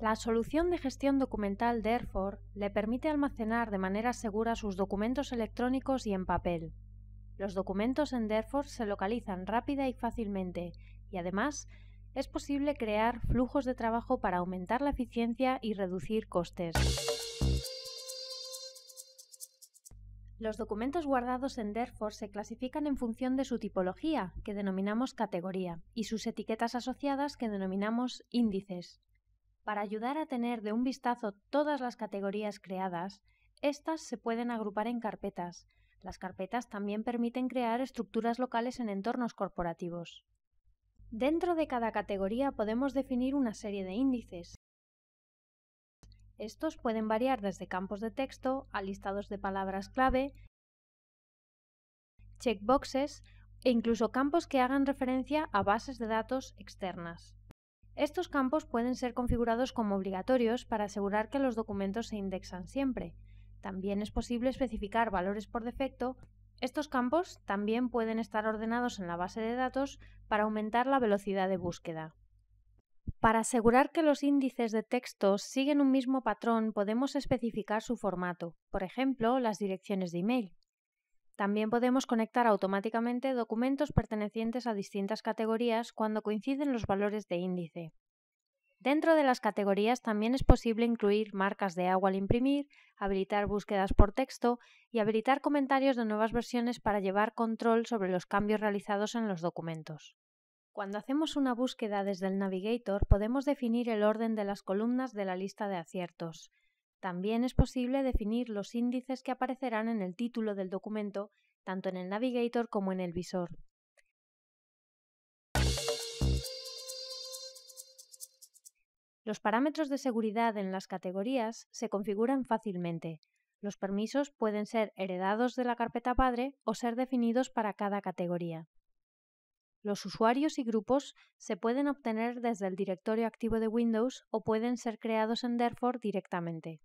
La solución de gestión documental Therefore le permite almacenar de manera segura sus documentos electrónicos y en papel. Los documentos en Therefore se localizan rápida y fácilmente y además es posible crear flujos de trabajo para aumentar la eficiencia y reducir costes. Los documentos guardados en Therefore se clasifican en función de su tipología, que denominamos categoría, y sus etiquetas asociadas, que denominamos índices. Para ayudar a tener de un vistazo todas las categorías creadas, estas se pueden agrupar en carpetas. Las carpetas también permiten crear estructuras locales en entornos corporativos. Dentro de cada categoría podemos definir una serie de índices. Estos pueden variar desde campos de texto a listados de palabras clave, checkboxes e incluso campos que hagan referencia a bases de datos externas. Estos campos pueden ser configurados como obligatorios para asegurar que los documentos se indexan siempre. También es posible especificar valores por defecto. Estos campos también pueden estar ordenados en la base de datos para aumentar la velocidad de búsqueda. Para asegurar que los índices de texto siguen un mismo patrón, podemos especificar su formato, por ejemplo, las direcciones de email. También podemos conectar automáticamente documentos pertenecientes a distintas categorías cuando coinciden los valores de índice. Dentro de las categorías también es posible incluir marcas de agua al imprimir, habilitar búsquedas por texto y habilitar comentarios de nuevas versiones para llevar control sobre los cambios realizados en los documentos. Cuando hacemos una búsqueda desde el Navigator, podemos definir el orden de las columnas de la lista de aciertos. También es posible definir los índices que aparecerán en el título del documento, tanto en el Navigator como en el visor. Los parámetros de seguridad en las categorías se configuran fácilmente. Los permisos pueden ser heredados de la carpeta padre o ser definidos para cada categoría. Los usuarios y grupos se pueden obtener desde el directorio activo de Windows o pueden ser creados en Therefore directamente.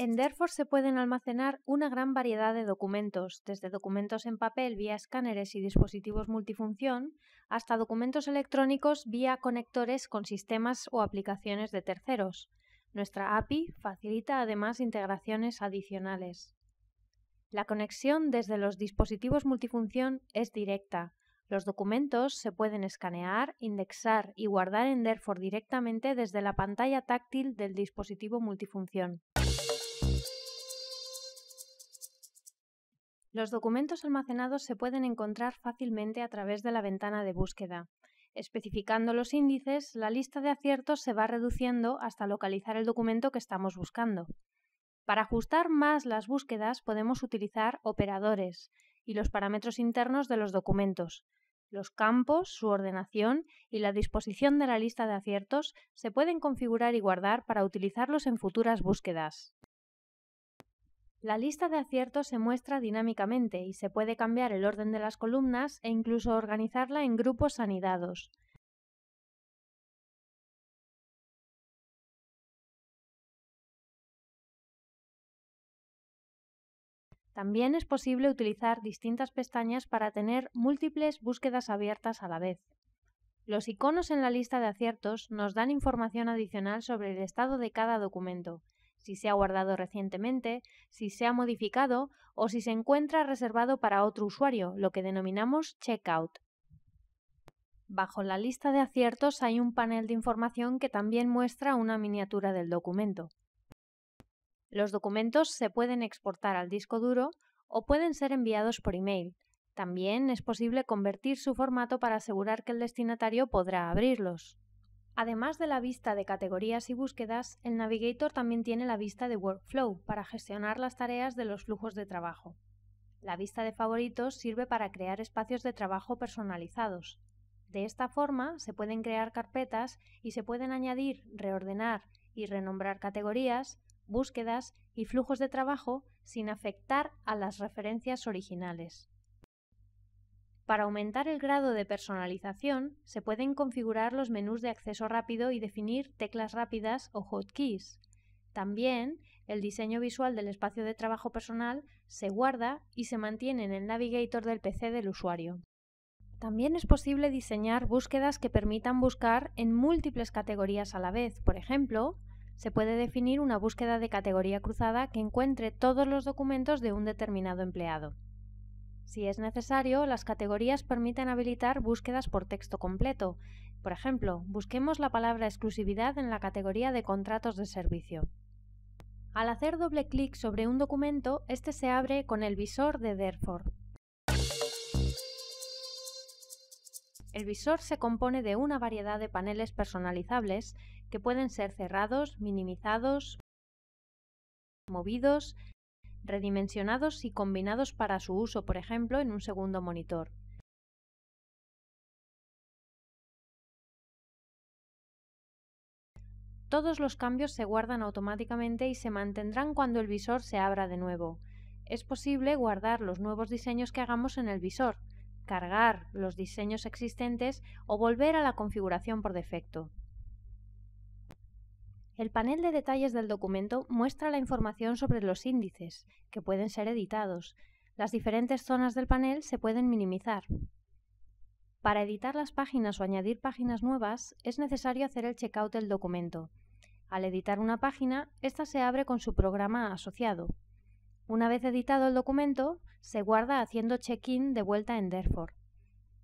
En Therefore se pueden almacenar una gran variedad de documentos, desde documentos en papel vía escáneres y dispositivos multifunción, hasta documentos electrónicos vía conectores con sistemas o aplicaciones de terceros. Nuestra API facilita además integraciones adicionales. La conexión desde los dispositivos multifunción es directa. Los documentos se pueden escanear, indexar y guardar en Therefore directamente desde la pantalla táctil del dispositivo multifunción. Los documentos almacenados se pueden encontrar fácilmente a través de la ventana de búsqueda. Especificando los índices, la lista de aciertos se va reduciendo hasta localizar el documento que estamos buscando. Para ajustar más las búsquedas podemos utilizar operadores y los parámetros internos de los documentos. Los campos, su ordenación y la disposición de la lista de aciertos se pueden configurar y guardar para utilizarlos en futuras búsquedas. La lista de aciertos se muestra dinámicamente y se puede cambiar el orden de las columnas e incluso organizarla en grupos anidados. También es posible utilizar distintas pestañas para tener múltiples búsquedas abiertas a la vez. Los iconos en la lista de aciertos nos dan información adicional sobre el estado de cada documento, si se ha guardado recientemente, si se ha modificado o si se encuentra reservado para otro usuario, lo que denominamos checkout. Bajo la lista de aciertos hay un panel de información que también muestra una miniatura del documento. Los documentos se pueden exportar al disco duro o pueden ser enviados por email. También es posible convertir su formato para asegurar que el destinatario podrá abrirlos. Además de la vista de categorías y búsquedas, el Navigator también tiene la vista de Workflow para gestionar las tareas de los flujos de trabajo. La vista de favoritos sirve para crear espacios de trabajo personalizados. De esta forma se pueden crear carpetas y se pueden añadir, reordenar y renombrar categorías, búsquedas y flujos de trabajo sin afectar a las referencias originales. Para aumentar el grado de personalización, se pueden configurar los menús de acceso rápido y definir teclas rápidas o hotkeys. También, el diseño visual del espacio de trabajo personal se guarda y se mantiene en el Navigator del PC del usuario. También es posible diseñar búsquedas que permitan buscar en múltiples categorías a la vez. Por ejemplo, se puede definir una búsqueda de categoría cruzada que encuentre todos los documentos de un determinado empleado. Si es necesario, las categorías permiten habilitar búsquedas por texto completo. Por ejemplo, busquemos la palabra exclusividad en la categoría de contratos de servicio. Al hacer doble clic sobre un documento, este se abre con el visor de Therefore. El visor se compone de una variedad de paneles personalizables que pueden ser cerrados, minimizados, movidos, redimensionados y combinados para su uso, por ejemplo, en un segundo monitor. Todos los cambios se guardan automáticamente y se mantendrán cuando el visor se abra de nuevo. Es posible guardar los nuevos diseños que hagamos en el visor, cargar los diseños existentes o volver a la configuración por defecto. El panel de detalles del documento muestra la información sobre los índices, que pueden ser editados. Las diferentes zonas del panel se pueden minimizar. Para editar las páginas o añadir páginas nuevas, es necesario hacer el checkout del documento. Al editar una página, esta se abre con su programa asociado. Una vez editado el documento, se guarda haciendo check-in de vuelta en Therefore.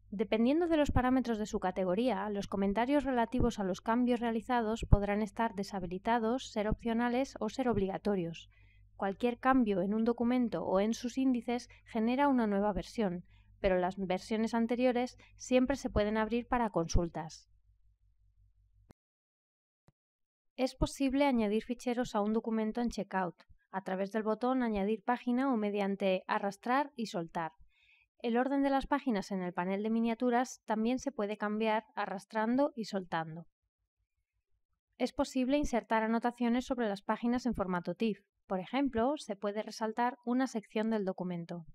Dependiendo de los parámetros de su categoría, los comentarios relativos a los cambios realizados podrán estar deshabilitados, ser opcionales o ser obligatorios. Cualquier cambio en un documento o en sus índices genera una nueva versión, pero las versiones anteriores siempre se pueden abrir para consultas. Es posible añadir ficheros a un documento en Checkout, a través del botón Añadir página o mediante arrastrar y soltar. El orden de las páginas en el panel de miniaturas también se puede cambiar arrastrando y soltando. Es posible insertar anotaciones sobre las páginas en formato TIFF. Por ejemplo, se puede resaltar una sección del documento.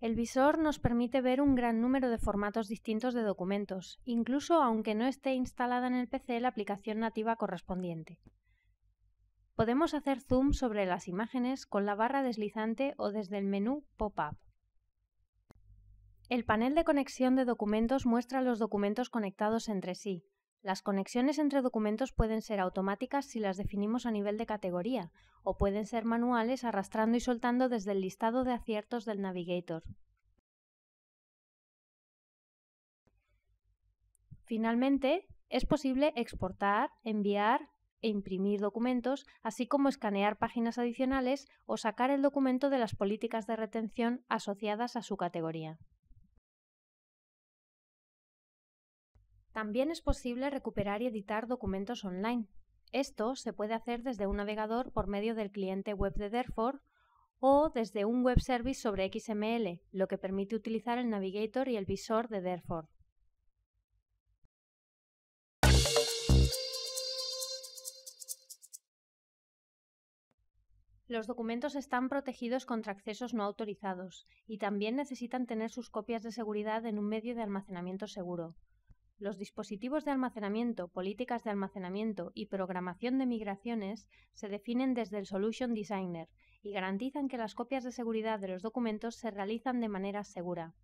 El visor nos permite ver un gran número de formatos distintos de documentos, incluso aunque no esté instalada en el PC la aplicación nativa correspondiente. Podemos hacer zoom sobre las imágenes con la barra deslizante o desde el menú Pop-up. El panel de conexión de documentos muestra los documentos conectados entre sí. Las conexiones entre documentos pueden ser automáticas si las definimos a nivel de categoría, o pueden ser manuales arrastrando y soltando desde el listado de aciertos del Navigator. Finalmente, es posible exportar, enviar e imprimir documentos, así como escanear páginas adicionales o sacar el documento de las políticas de retención asociadas a su categoría. También es posible recuperar y editar documentos online. Esto se puede hacer desde un navegador por medio del cliente web de Therefore o desde un web service sobre XML, lo que permite utilizar el Navigator y el visor de Therefore. Los documentos están protegidos contra accesos no autorizados y también necesitan tener sus copias de seguridad en un medio de almacenamiento seguro. Los dispositivos de almacenamiento, políticas de almacenamiento y programación de migraciones se definen desde el Solution Designer y garantizan que las copias de seguridad de los documentos se realizan de manera segura.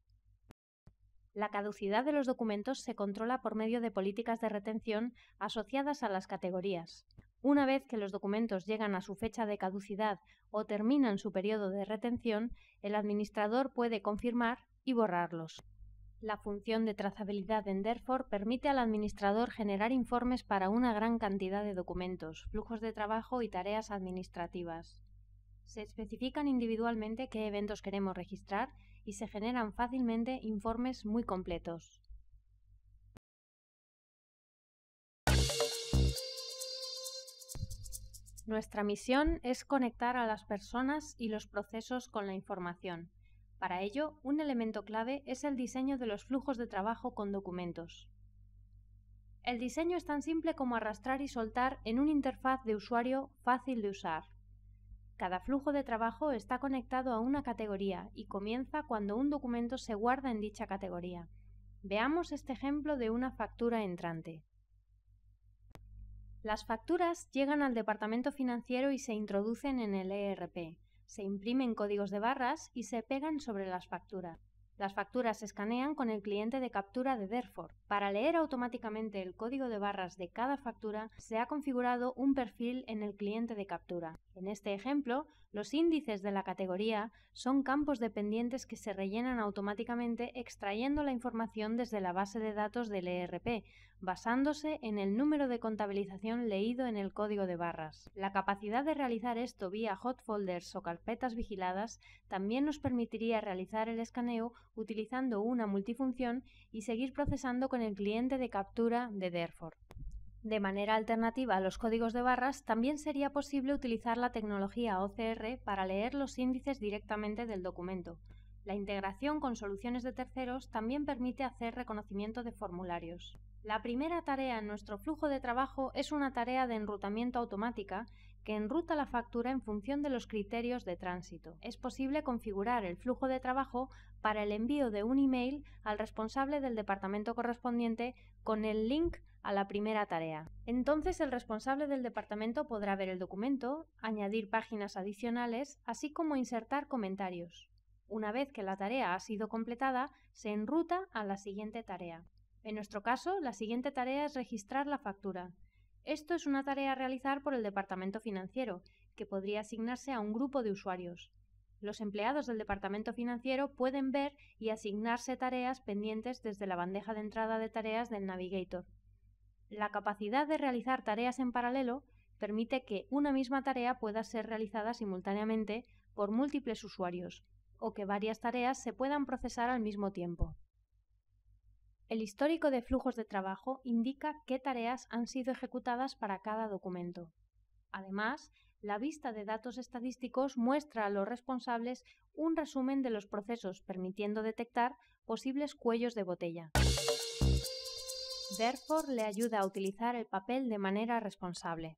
La caducidad de los documentos se controla por medio de políticas de retención asociadas a las categorías. Una vez que los documentos llegan a su fecha de caducidad o terminan su periodo de retención, el administrador puede confirmar y borrarlos. La función de trazabilidad en Therefore permite al administrador generar informes para una gran cantidad de documentos, flujos de trabajo y tareas administrativas. Se especifican individualmente qué eventos queremos registrar y se generan fácilmente informes muy completos. Nuestra misión es conectar a las personas y los procesos con la información. Para ello, un elemento clave es el diseño de los flujos de trabajo con documentos. El diseño es tan simple como arrastrar y soltar en una interfaz de usuario fácil de usar. Cada flujo de trabajo está conectado a una categoría y comienza cuando un documento se guarda en dicha categoría. Veamos este ejemplo de una factura entrante. Las facturas llegan al departamento financiero y se introducen en el ERP. Se imprimen códigos de barras y se pegan sobre las facturas. Las facturas se escanean con el cliente de captura de Therefore. Para leer automáticamente el código de barras de cada factura, se ha configurado un perfil en el cliente de captura. En este ejemplo, los índices de la categoría son campos dependientes que se rellenan automáticamente extrayendo la información desde la base de datos del ERP, basándose en el número de contabilización leído en el código de barras. La capacidad de realizar esto vía hot folders o carpetas vigiladas también nos permitiría realizar el escaneo utilizando una multifunción y seguir procesando con el cliente de captura de Therefore. De manera alternativa a los códigos de barras, también sería posible utilizar la tecnología OCR para leer los índices directamente del documento. La integración con soluciones de terceros también permite hacer reconocimiento de formularios. La primera tarea en nuestro flujo de trabajo es una tarea de enrutamiento automática que enruta la factura en función de los criterios de tránsito. Es posible configurar el flujo de trabajo para el envío de un email al responsable del departamento correspondiente con el link a la primera tarea. Entonces el responsable del departamento podrá ver el documento, añadir páginas adicionales, así como insertar comentarios. Una vez que la tarea ha sido completada, se enruta a la siguiente tarea. En nuestro caso, la siguiente tarea es registrar la factura. Esto es una tarea a realizar por el departamento financiero, que podría asignarse a un grupo de usuarios. Los empleados del departamento financiero pueden ver y asignarse tareas pendientes desde la bandeja de entrada de tareas del Navigator. La capacidad de realizar tareas en paralelo permite que una misma tarea pueda ser realizada simultáneamente por múltiples usuarios, o que varias tareas se puedan procesar al mismo tiempo. El histórico de flujos de trabajo indica qué tareas han sido ejecutadas para cada documento. Además, la vista de datos estadísticos muestra a los responsables un resumen de los procesos, permitiendo detectar posibles cuellos de botella. Therefore le ayuda a utilizar el papel de manera responsable.